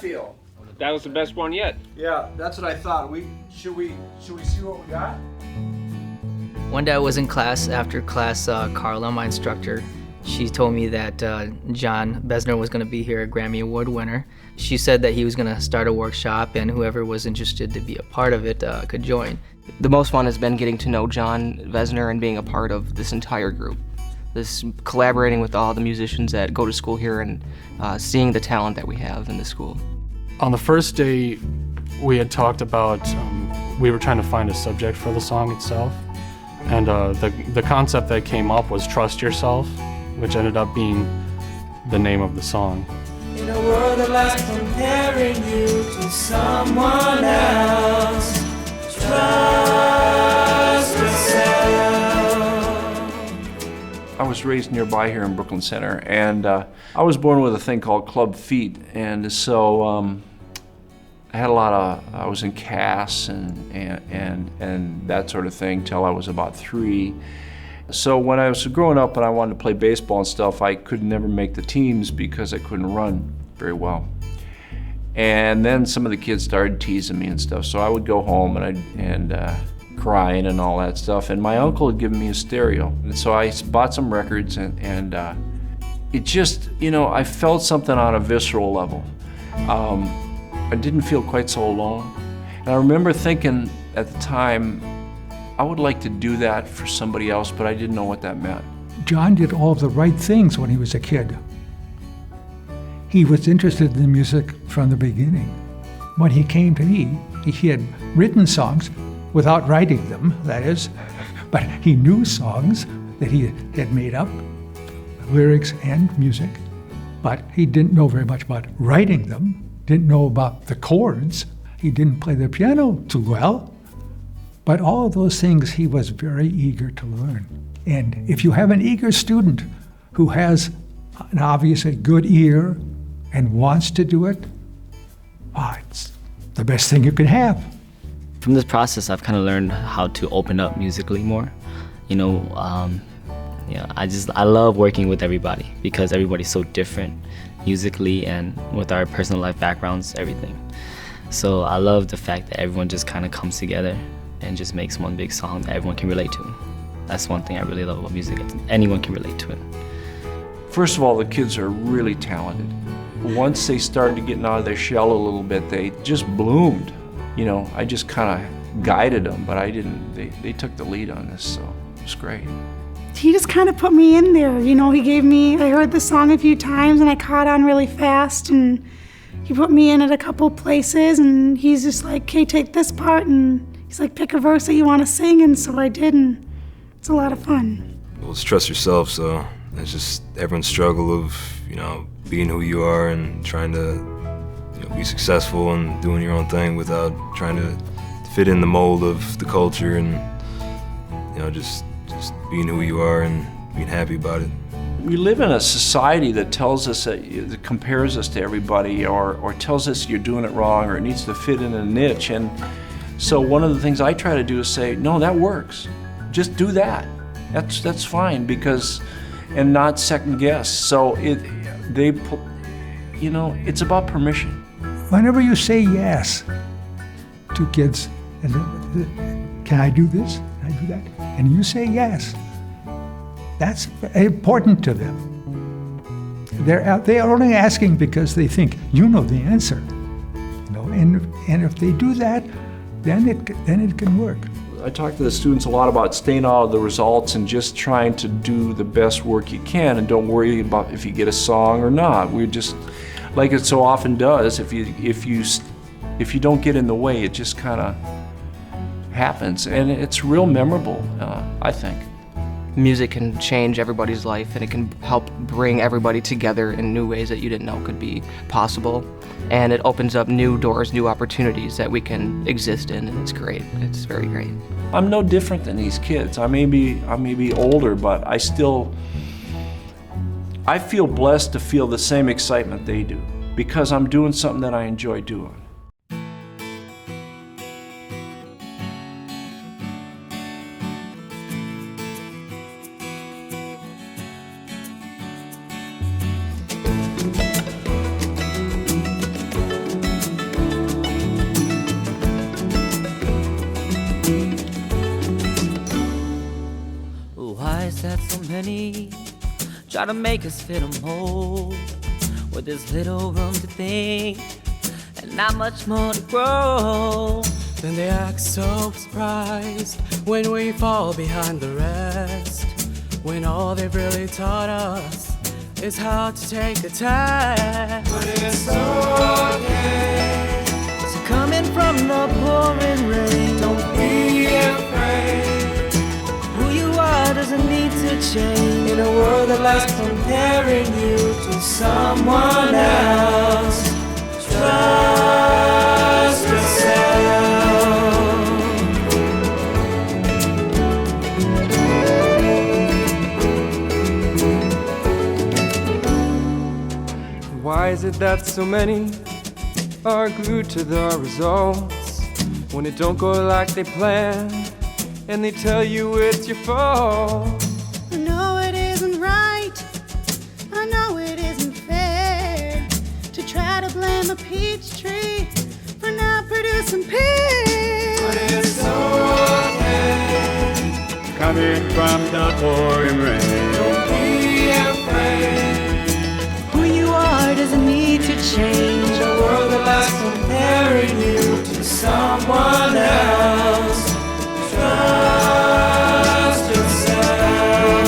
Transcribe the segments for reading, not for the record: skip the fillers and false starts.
feel? That was the best one yet. Yeah, that's what I thought. Should we see what we got? One day I was in class. After class, Carla, my instructor, she told me that Jon Vezner was going to be here, a Grammy Award winner. She said that he was going to start a workshop and whoever was interested to be a part of it could join. The most fun has been getting to know Jon Vezner and being a part of this entire group. This collaborating with all the musicians that go to school here and seeing the talent that we have in the school. On the first day, we had talked about, we were trying to find a subject for the song itself. And the concept that came up was Trust Yourself, which ended up being the name of the song. In a world of life comparing you to someone else, trust yourself. I was raised nearby here in Brooklyn Center, and I was born with a thing called club feet, and so I had I was in CAS and that sort of thing till I was about 3. So when I was growing up and I wanted to play baseball and stuff, I could never make the teams because I couldn't run very well. And then some of the kids started teasing me and stuff, so I would go home and crying and all that stuff. And my uncle had given me a stereo, and so I bought some records, and it just, I felt something on a visceral level. I didn't feel quite so alone. And I remember thinking at the time, I would like to do that for somebody else, but I didn't know what that meant. Jon did all the right things when he was a kid. He was interested in music from the beginning. When he came to me, he had written songs without writing them, that is, but he knew songs that he had made up, lyrics and music, but he didn't know very much about writing them, didn't know about the chords, he didn't play the piano too well. But all of those things he was very eager to learn. And if you have an eager student who has an obviously good ear and wants to do it, it's the best thing you can have. From this process, I've kind of learned how to open up musically more. I love working with everybody because everybody's so different musically and with our personal life backgrounds, everything. So I love the fact that everyone just kind of comes together and just makes one big song that everyone can relate to. That's one thing I really love about music. Anyone can relate to it. First of all, the kids are really talented. Once they started getting out of their shell a little bit, they just bloomed. I just kind of guided them, but I didn't. They took the lead on this, so it was great. He just kind of put me in there. I heard the song a few times and I caught on really fast, and he put me in at a couple places, and he's just like, okay, take this part, and he's like, pick a verse that you want to sing, and so I did, and it's a lot of fun. Well, it's trust yourself, so it's just everyone's struggle of, being who you are and trying to be successful and doing your own thing without trying to fit in the mold of the culture, and just being who you are and being happy about it. We live in a society that tells us that compares us to everybody, or tells us you're doing it wrong, or it needs to fit in a niche. And so one of the things I try to do is say, no, that works. Just do that. That's fine, and not second guess. So it's about permission. Whenever you say yes to kids, can I do this? Can I do that? And you say yes, that's important to them. They are only asking because they think you know the answer. And if they do that, then it can work. I talk to the students a lot about staying out of the results and just trying to do the best work you can, and don't worry about if you get a song or not. We're just, like it so often does, if you don't get in the way, it just kind of happens, and it's real memorable, I think. Music can change everybody's life, and it can help bring everybody together in new ways that you didn't know could be possible. And it opens up new doors, new opportunities that we can exist in, and it's great. It's very great. I'm no different than these kids. I may be older, but I feel blessed to feel the same excitement they do, because I'm doing something that I enjoy doing. Why is that so many try to make us fit a mold, where there's little room to think and not much more to grow? Then they act so surprised when we fall behind the rest, when all they've really taught us is how to take a test. But it's okay. So coming from the pouring rain, don't be afraid. Who you are doesn't need to change. In a world that likes comparing you to someone else, trust yourself. Why is it that so many are glued to the results when it don't go like they planned and they tell you it's your fault? I know it isn't right, I know it isn't fair to try to blame a peach tree for not producing pears. But it's okay. Coming from the pouring rain, Don't be afraid. Who you are doesn't need to change. A world that likes comparing you to someone else, trust yourself.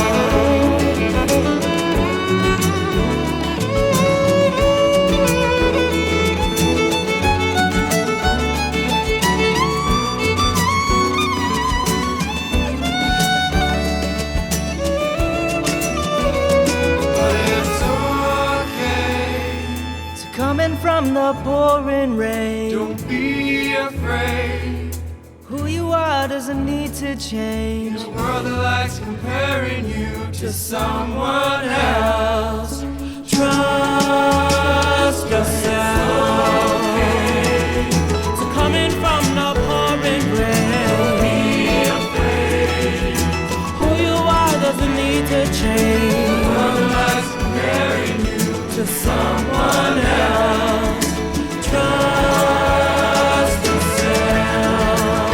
Coming from the pouring rain, Don't be afraid. who you are doesn't need to change. A world that likes comparing you to someone else, Trust yourself. So coming from the pouring rain, don't be afraid. who you are doesn't need to A change. world that likes comparing you To someone else, trust yourself.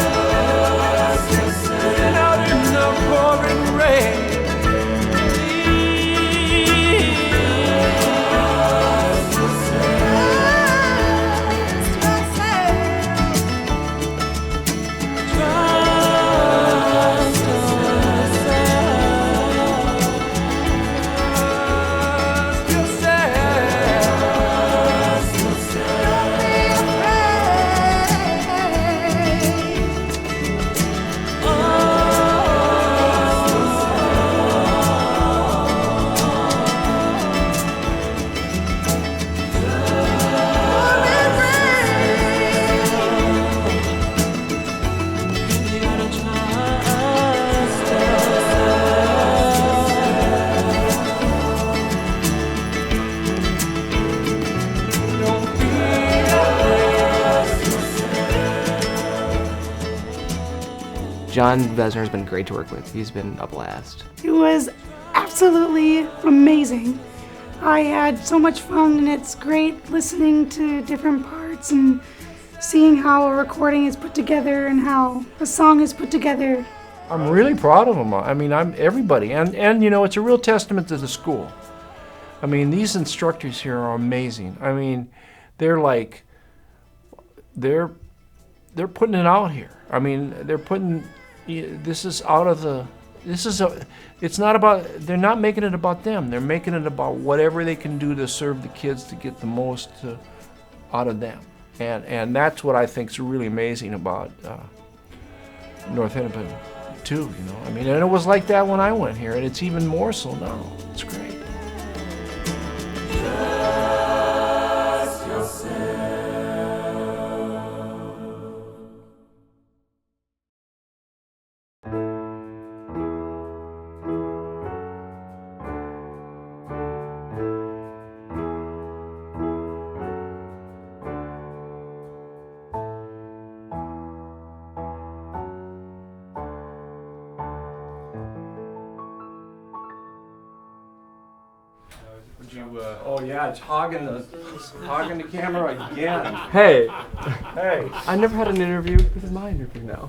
Trust yourself. out in the pouring rain. Jon Vezner has been great to work with. He's been a blast. It was absolutely amazing. I had so much fun, and it's great listening to different parts and seeing how a recording is put together and how a song is put together. I'm really proud of them. I mean, I'm everybody, and you know, it's a real testament to the school. I mean, these instructors here are amazing. I mean, they're like, they're putting it out here. I mean, they're putting, this is out of the, it's not about, they're not making it about them. They're making it about whatever they can do to serve the kids to get the most out of them. And that's what I think is really amazing about North Hennepin too, you know. I mean, and it was like that when I went here, and it's even more so now. It's great. Oh yeah, it's hogging the camera again. Hey, Hey. I never had an interview. This is my interview now.